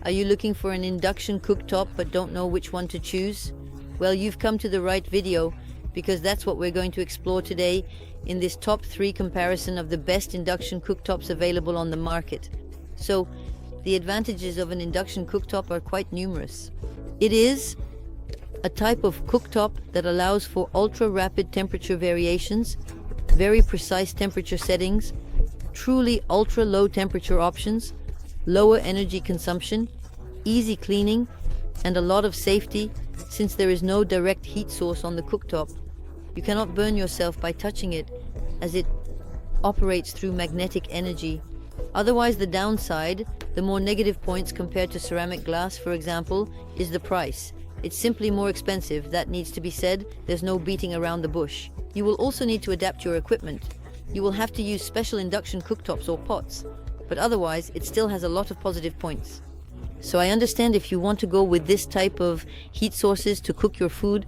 Are you looking for an induction cooktop but don't know which one to choose? Well, you've come to the right video, because that's what we're going to explore today in this top 3 comparison of the best induction cooktops available on the market. So, the advantages of an induction cooktop are quite numerous. It is a type of cooktop that allows for ultra-rapid temperature variations, very precise temperature settings, truly ultra-low temperature options, lower energy consumption, easy cleaning, and a lot of safety, since there is no direct heat source on the cooktop. You cannot burn yourself by touching it, as it operates through magnetic energy. Otherwise, the downside, the more negative points compared to ceramic glass, for example, is the price. It's simply more expensive, that needs to be said. There's no beating around the bush. You will also need to adapt your equipment. You will have to use special induction cooktops or pots, but otherwise it still has a lot of positive points. So I understand if you want to go with this type of heat sources to cook your food.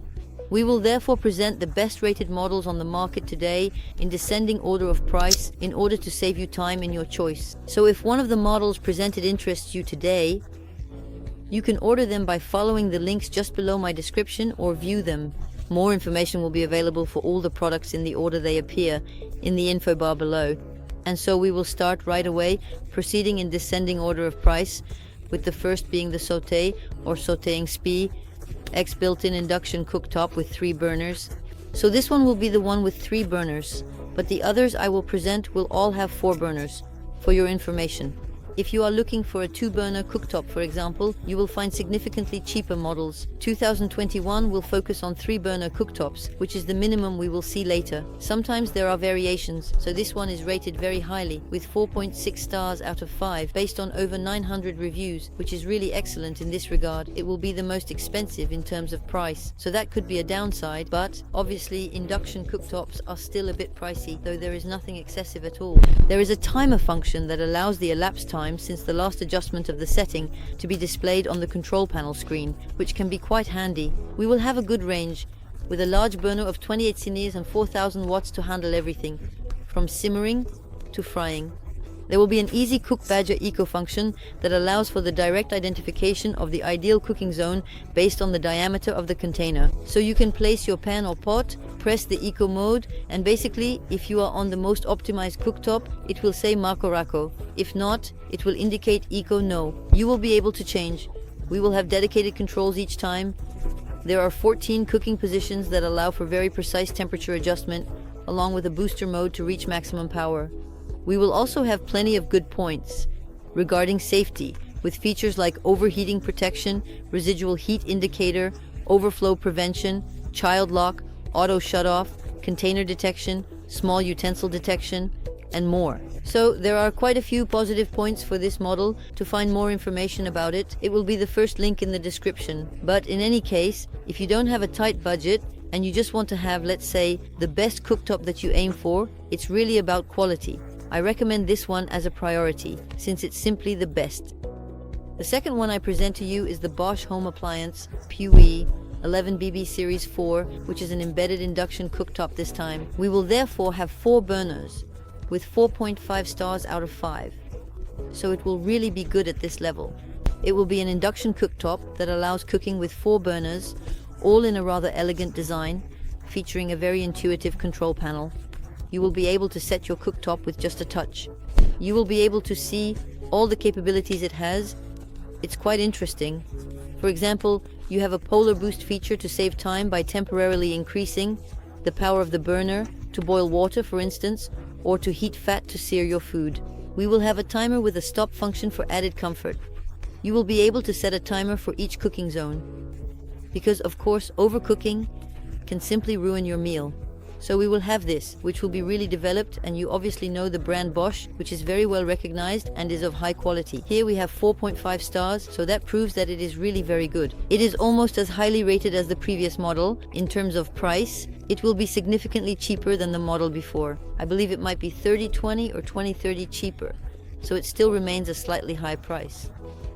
We will therefore present the best rated models on the market today in descending order of price in order to save you time in your choice. So if one of the models presented interests you today, you can order them by following the links just below my description or view them. More information will be available for all the products in the order they appear in the info bar below. And so we will start right away, proceeding in descending order of price, with the first being the Sauteuse or Sauteuse SPI X built-in induction cooktop with 3 burners. So this one will be the one with 3 burners, but the others I will present will all have 4 burners, for your information. If you are looking for a 2-burner cooktop, for example, you will find significantly cheaper models. 2021 will focus on 3-burner cooktops, which is the minimum we will see later. Sometimes there are variations, so this one is rated very highly, with 4.6 stars out of 5, based on over 900 reviews, which is really excellent in this regard. It will be the most expensive in terms of price, so that could be a downside, but obviously induction cooktops are still a bit pricey, though there is nothing excessive at all. There is a timer function that allows the elapsed time since the last adjustment of the setting to be displayed on the control panel screen, which can be quite handy. We will have a good range, with a large burner of 28 cines and 4000 watts to handle everything, from simmering to frying. There will be an easy Cook Badger eco function that allows for the direct identification of the ideal cooking zone based on the diameter of the container. So you can place your pan or pot, press the eco mode, and basically, if you are on the most optimized cooktop, it will say Marco Racco. If not, it will indicate eco no. You will be able to change. We will have dedicated controls each time. There are 14 cooking positions that allow for very precise temperature adjustment, along with a booster mode to reach maximum power. We will also have plenty of good points regarding safety, with features like overheating protection, residual heat indicator, overflow prevention, child lock, auto shutoff, container detection, small utensil detection, and more. So there are quite a few positive points for this model. To find more information about it, it will be the first link in the description. But in any case, if you don't have a tight budget and you just want to have, let's say, the best cooktop that you aim for, it's really about quality. I recommend this one as a priority, since it's simply the best. The second one I present to you is the Bosch home appliance PU611BB Series 4, which is an embedded induction cooktop this time. We will therefore have 4 burners, with 4.5 stars out of 5. So it will really be good at this level. It will be an induction cooktop that allows cooking with 4 burners, all in a rather elegant design, featuring a very intuitive control panel. You will be able to set your cooktop with just a touch. You will be able to see all the capabilities it has. It's quite interesting. For example, you have a polar boost feature to save time by temporarily increasing the power of the burner to boil water, for instance, or to heat fat to sear your food. We will have a timer with a stop function for added comfort. You will be able to set a timer for each cooking zone, because of course overcooking can simply ruin your meal. So we will have this, which will be really developed, and you obviously know the brand Bosch, which is very well recognized and is of high quality. Here we have 4.5 stars, so that proves that it is really very good. It is almost as highly rated as the previous model. In terms of price, it will be significantly cheaper than the model before. I believe it might be 30-20 or 20-30 cheaper, so it still remains a slightly high price.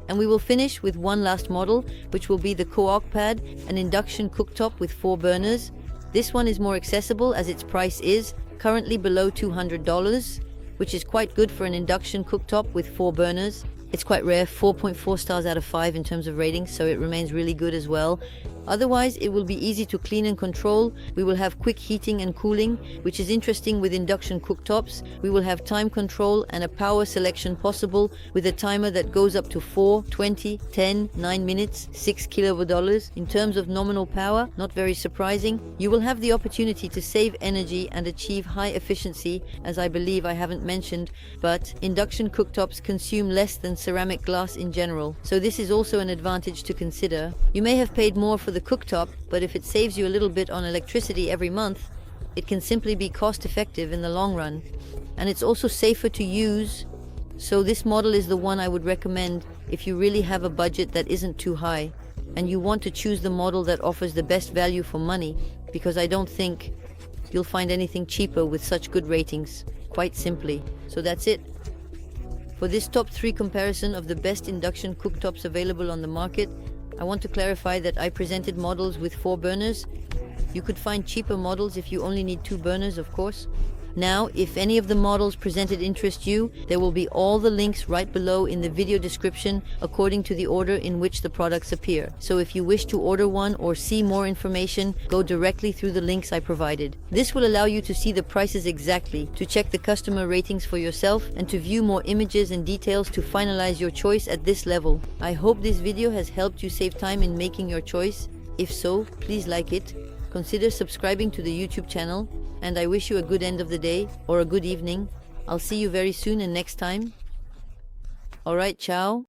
And we will finish with one last model, which will be the Cookpad, an induction cooktop with 4 burners. This one is more accessible as its price is currently below $200, which is quite good for an induction cooktop with 4 burners. It's quite rare, 4.4 stars out of 5 in terms of ratings, so it remains really good as well. Otherwise, it will be easy to clean and control. We will have quick heating and cooling, which is interesting with induction cooktops. We will have time control and a power selection possible with a timer that goes up to 4, 20, 10, 9 minutes, 6 kWh. In terms of nominal power, not very surprising. You will have the opportunity to save energy and achieve high efficiency, as I believe I haven't mentioned, but induction cooktops consume less than ceramic glass in general. So this is also an advantage to consider. You may have paid more for the cooktop, but if it saves you a little bit on electricity every month, it can simply be cost effective in the long run. And it's also safer to use. So this model is the one I would recommend if you really have a budget that isn't too high and you want to choose the model that offers the best value for money, because I don't think you'll find anything cheaper with such good ratings, quite simply. So that's it. For this top 3 comparison of the best induction cooktops available on the market, I want to clarify that I presented models with 4 burners. You could find cheaper models if you only need 2 burners, of course. Now, if any of the models presented interest you, there will be all the links right below in the video description according to the order in which the products appear. So if you wish to order one or see more information, go directly through the links I provided. This will allow you to see the prices exactly, to check the customer ratings for yourself, and to view more images and details to finalize your choice at this level. I hope this video has helped you save time in making your choice. If so, please like it. Consider subscribing to the YouTube channel. And I wish you a good end of the day or a good evening. I'll see you very soon and next time. Alright, ciao.